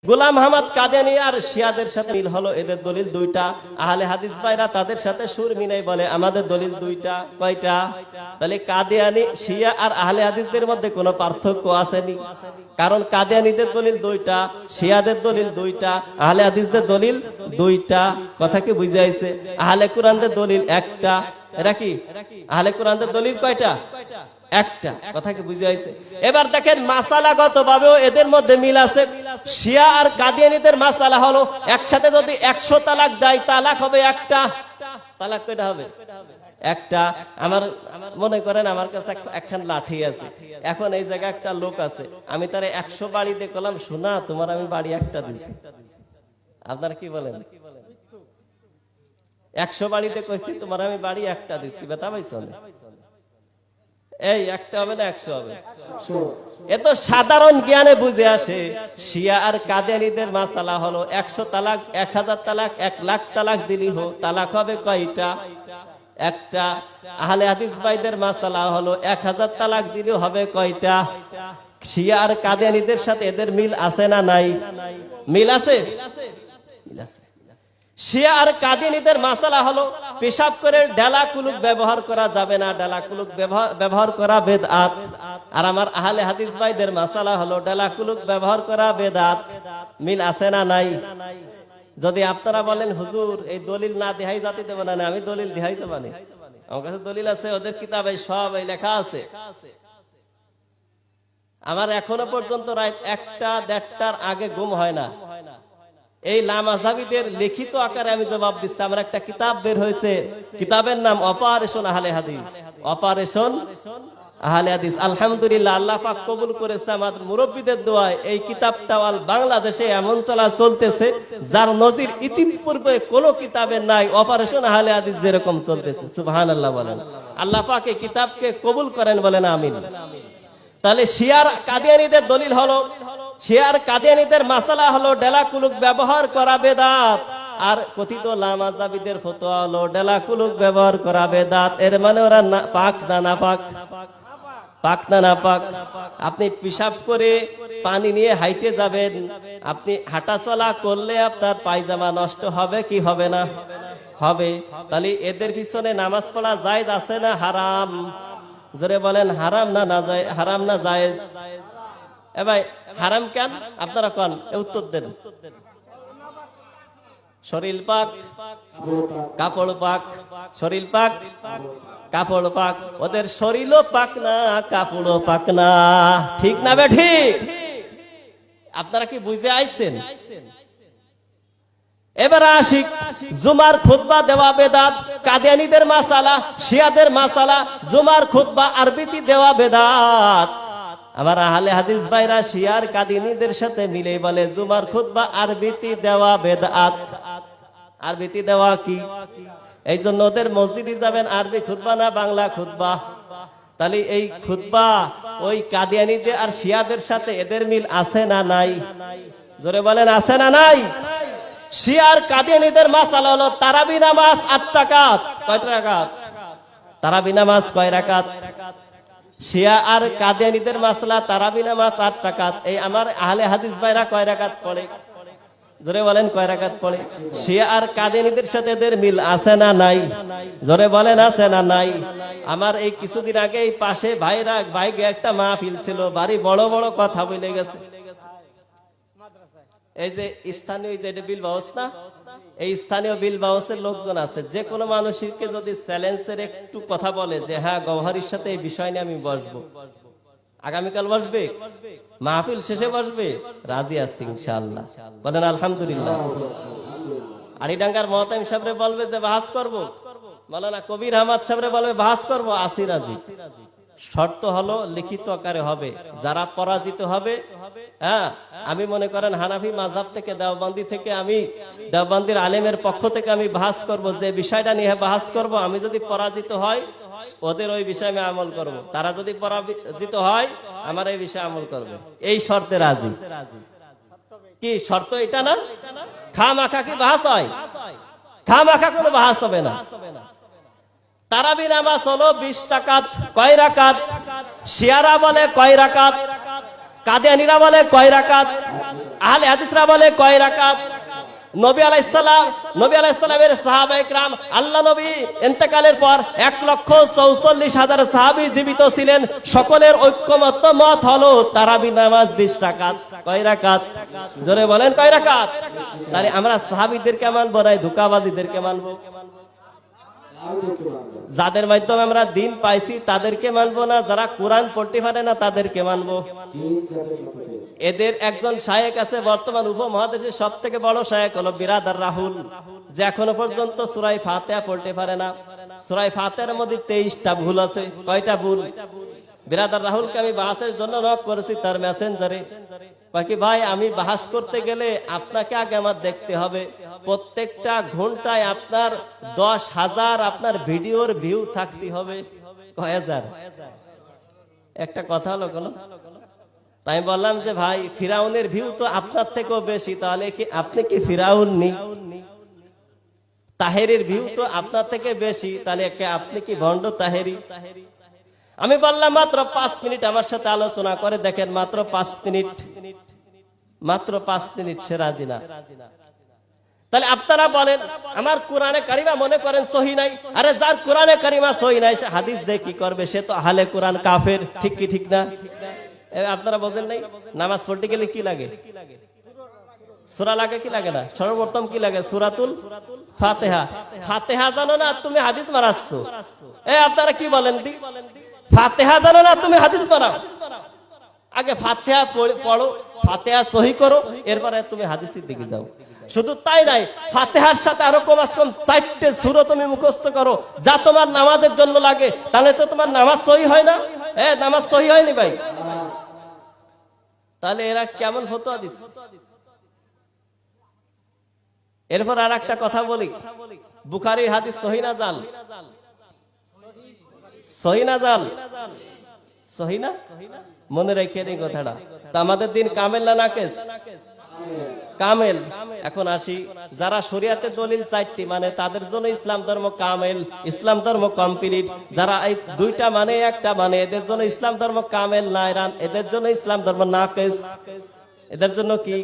গোলাম আহমদ কাদিয়ানী আর শিয়াদের সাথে মিল হলো, এদের দলিল দুইটা। আহলে হাদিস ভাইরা তাদের সাথে সুর মিলাই বলে আমাদের দলিল দুইটা। কয়টা? তাহলে কাদিয়ানী, শিয়া আর আহলে হাদিসদের মধ্যে কোনো পার্থক্য আসেনি, কারণ কাদিয়ানীদের দলিল দুইটা, শিয়াদের দলিল দুইটা, আহলে হাদিসদের দলিল দুইটা। কথা কি বুঝে আইছে? আহলে কুরআনদের দলিল একটা। এরা কি আহলে কুরআনদের দলিল কয়টা? একটা। কথা কি বুঝে আইছে? এবার দেখেন মাসালাগত ভাবেও এদের মধ্যে মিল আছে। শিয়া আর কাদিয়ানীদের মাসালা হলো একসাথে যদি 100 তালাক দেয়, তালাক হবে একটা। তালাক কয়টা হবে? একটা। আমার মনে করেন আমার কাছে একখান লাঠি আছে, এখন এই জায়গায় একটা লোক আছে, আমি তারে 100 বাড়ি দিয়ে কলাম, শোনা তোমার আমি বাড়ি একটা দিছি। আপনারা কি বলেন? 100 বাড়িতে কইছি তোমার আমি বাড়ি একটা দিছি, বেতা পাইছো? এই একটা হবে না 100 হবে? এত সাধারণ জ্ঞানে বুঝে আসে। শিয়া আর কাদিয়ানীদের মাসালা হলো 100 তালাক, 1000 তালাক, 1 লাখ তালাক দিলি হো, তালাক হবে কয়টা? একটা। আহলে হাদিস ভাইদের মাসালা হলো 1000 তালাক দিলে হবে কয়টা? শিয়া আর কাদিয়ানীদের সাথে এদের মিল আছে না নাই? মিল আছে, মিল আছে। শিয়া আর কাদিয়ানীদের মাসালা হলো পেশাব করে ঢেলা কুলুক ব্যবহার করা যাবে না, ঢেলা কুলুক ব্যবহার করা বেদআত। আর আমার আহলে হাদিস ভাইদের মাসালা হলো ঢেলা কুলুক ব্যবহার করা বেদআত। মিল আছে না নাই? যদি আপনারা বলেন হুজুর এই দলিল না দেখাই জাতি দেব না, আমি দলিল দেখাই দেব না, আমার কাছে দলিল আছে, ওদের কিতাবে সব এই লেখা আছে। আমার এখনো পর্যন্ত রাত 1টা 1:30টার আগে ঘুম হয় না। এই লামাযাবিদের লিখিত আকারে আমি জবাব দিচ্ছি। আমার একটা কিতাব বের হয়েছে, কিতাবের নাম অপারেশন আহলে হাদিস। অপারেশন আহলে হাদিস। আলহামদুলিল্লাহ, আল্লাহ পাক কবুল করেছে আমাদের মুরব্বীদের দোয়ায়। এই কিতাবটা বাংলাদেশে এমন চলতেছে যার নজির ইতিপূর্বে কোনো কিতাবে নাই। অপারেশন আহলে হাদিস যেরকম চলতেছে, সুবহানাল্লাহ বলেন। আল্লাহ পাক এই কিতাবকে কবুল করেন, বলেন আমিন। তাহলে শিয়ার কাদিয়ানীদের দলিল হলো, শিয়ার কাদিয়ানীদের মাসালা হলো ঢেলা কুলুক ব্যবহার করা বেদাত। আর কথিত লামাযাবিদের ফতোয়া হলো ঢেলা কুলুক ব্যবহার করা বেদাত। এর মানে ওরা পাক না নাপাক? পাক না নাপাক? আপনি পেশাব করে পানি নিয়ে হাইটে যাবেন, আপনি হাঁটা চলা করলে আপনার পায়জামা নষ্ট হবে কি হবে না? হবে। তাহলে এদের পিছনে নামাজ পড়া জায়েজ আছে না হারাম? জোরে বলেন, হারাম না না জায়েজ? হারাম না জায়েজ? এ ভাই হারাম কেন আপনারা কোন? উত্তর দেন। শরীর পাক, কাপড় পাক। শরীর পাক, কাপড় পাক। ওদের শরীরও পাক না, কাপড়ও পাক না। ঠিক না বে ঠিক? আপনারা কি বুঝে আইছেন? এবার আসি, জুমার খুতবা দেওয়া বেদাত। কাদিয়ানীদের মাসালা, শিয়াদের মাসালা, জুমার খুতবা আরবিতে দেওয়া বেদাত। আমার আহলে হাদিস ভাইরা শিয়ার কাদিয়ানীদের সাথে মিলে বলে জুমার খুতবা আরবিতে দেওয়া বেদআত। আরবিতে দেওয়া কি? এই জন্য ওদের মসজিদে যাবেন আরবি খুতবা না বাংলা খুতবা? তাহলে এই খুতবা ওই কাদিয়ানীদের আর শিয়াদের সাথে এদের মিল আছে না নাই? জোরে বলেন, আছে না নাই? শিয়ার কাদিয়ানীদের মাসালা হলো তারাবি নামাজ 8 রাকাত। কয় রাকাত? তারাবি নামাজ কয় রাকাত? শিয়া আর কাদিয়ানীদের মাসলা তারাবি নামাজ 8 রাকাত। এই আমার আহলে হাদিস ভাইরা কয় রাকাত পড়ে? জোরে বলেন, কয় রাকাত পড়ে? শিয়া আর কাদিয়ানীদের সাথে এদের মিল আছে না নাই? জোরে বলেন, আছে না নাই? আমার এই কিছুদিন আগে এই পাশে ভাইকে একটা মাহফিল ছিল, বাড়ি বড় বড় কথা বলে গেছে। এই যে স্থানীয় যে বিল ব্যবস্থা, এই স্থানীয় বিল ব্যবস্থার লোকজন আছে, যে কোনো মানুষকে যদি চ্যালেঞ্জের একটু কথা বলে যে হ্যাঁ গওহারির সাথে এই বিষয় নিয়ে আমি বসবো, আগামীকাল বসবে, মাহফিল শেষে বসবে, রাজি আছি ইনশাআল্লাহ। বলেন আলহামদুলিল্লাহ। আড়িডাঙ্গার মহতামিম সাহেবরে বলবে যে বাহাস করব, মাওলানা কবির আহমদ সাহেবরে বলবে বাহাস করব, আসি রাজি। শর্ত হলো লিখিত আকারে হবে। যারা পরাজিত হবে, হ্যাঁ, আমি মনে করেন হানাফি মাযহাব থেকে, দেওবন্দি থেকে, আমি দেওবন্দির আলেমের পক্ষ থেকে আমি বাহাস করব, যে বিষয়টা নিয়ে বাহাস করব, আমি যদি পরাজিত হয় ওদের ওই বিষয়ে আমি আমল করব, তারা যদি পরাজিত হয় আমার এই বিষয়ে আমল করবে। এই শর্তে রাজি। কি শর্ত এটা না? খামাখা কি বাহাস হয়? খামাখা কোনো বাহাস হবে না। তারাবি নামাজ হলো 20 রাকাত। কয় রাকাত? শিয়ারা বলে কয় রাকাত, কাদিয়ানীরা বলে কয় রাকাত? আহলে হাদিসরা বলে কয় রাকাত? নবী আলাইহিস সালামের সাহাবায়ে কিরাম, আল্লাহ নবী ইন্তেকালের পর 1,44,000 সাহাবী জীবিত ছিলেন, সকলের ঐক্যমত্য মত হলো তারাবি নামাজ 20 রাকাত। কয় রাকাত? জোরে বলেন কয় রাকাত? তাহলে আমরা সাহাবীদেরকে মানবো না ধোঁকাবাজীদেরকে মানবো? যাদের মাধ্যমে আমরা দিন পাইছি তাদেরকে মানবো না, যারা কোরআন পড়তে পারে না তাদেরকে মানবো? এদের একজন শায়েখ আছে বর্তমান উপমহাদেশের সব থেকে বড় শায়েখ হলো বিরাদার রাহুল, যে এখনো পর্যন্ত সূরা ফাতিহা পড়তে পারে না। সূরা ফাতিহার মধ্যে 23টা ভুল আছে। কয়টা ভুল? বিরাদার রাহুলকে আমি বাহাসের জন্য নক করেছি তার মেসেঞ্জারে, বাকি ভাই আমি বাহাস করতে গেলে আপনাকে আগে আমার দেখতে হবে, প্রত্যেকটা ঘন্টায় আপনার 10,000 আপনার ভিডিওর ভিউ থাকতে হবে। কয় হাজার? একটা কথা হলো কোন? তাই বললাম যে ভাই ফিরাউনের ভিউ তো আপনার থেকেও বেশি, তাহলে কি আপনি কি ফিরাউন নি? তাহেরির ভিউ তো আপনার থেকে বেশি, তাহলে আপনি কি ভণ্ড তাহেরি? আমি বললাম মাত্র 5 মিনিট আমার সাথে আলোচনা করে দেখেন, মাত্র 5 মিনিট সে রাজি না। তাহলে আপনারা বলেন আমার কোরআনে কারিমা মনে করেন সহি নাই, আরে যার কোরআনে কারিমা সহি নাই সে হাদিস দিয়ে কি করবে? সে তো আহলে কোরআন কাফের, ঠিক কি ঠিক না? আপনারা বোঝেন নাই? নামাজ পড়তে গেলে কি লাগে? সূরা লাগে কি লাগে না? সর্বপ্রথম কি লাগে? সূরাতুল ফাতিহা। ফাতিহা জানো না তুমি হাদিস মারাচ্ছ? আপনারা কি বলেন? ফাতিহা জানো না তুমি হাদিস মারাও? আগে ফাতিহা পড়ো, ফাতিহা সহি করো, এরপরে তুমি হাদিসের দিকে যাও। শুধু তাই নাই, ফাতিহার সাথে আরো কম 4টে সূরা তুমি মুখস্থ করো, যা তোমার নামাজের জন্য লাগে, তাহলে তো তোমার নামাজ সহি হয় না? নামাজ সহি হয়নি ভাই। তাহলে এরা কেমন ফতোয়া দিচ্ছে? এরপর আর একটা কথা বলি, বুখারীর হাদিস সহি না জাল? সহি না জাল? সহি না? মনে রেখে এই কথাটা। তা আমাদের দিন কামেল না নাকেস? কামেল। এখন আসি, যারা শরিয়াতের দলিল 4টি মানে তাদের জন্য ইসলাম ধর্ম কামেল, ইসলাম ধর্ম কমপ্লিট। যারা এই 2টা মানে 1টা মানে এদের জন্য ইসলাম ধর্ম কামেল নাইরান, এদের জন্য ইসলাম ধর্ম নাকেস। এদের জন্য কি?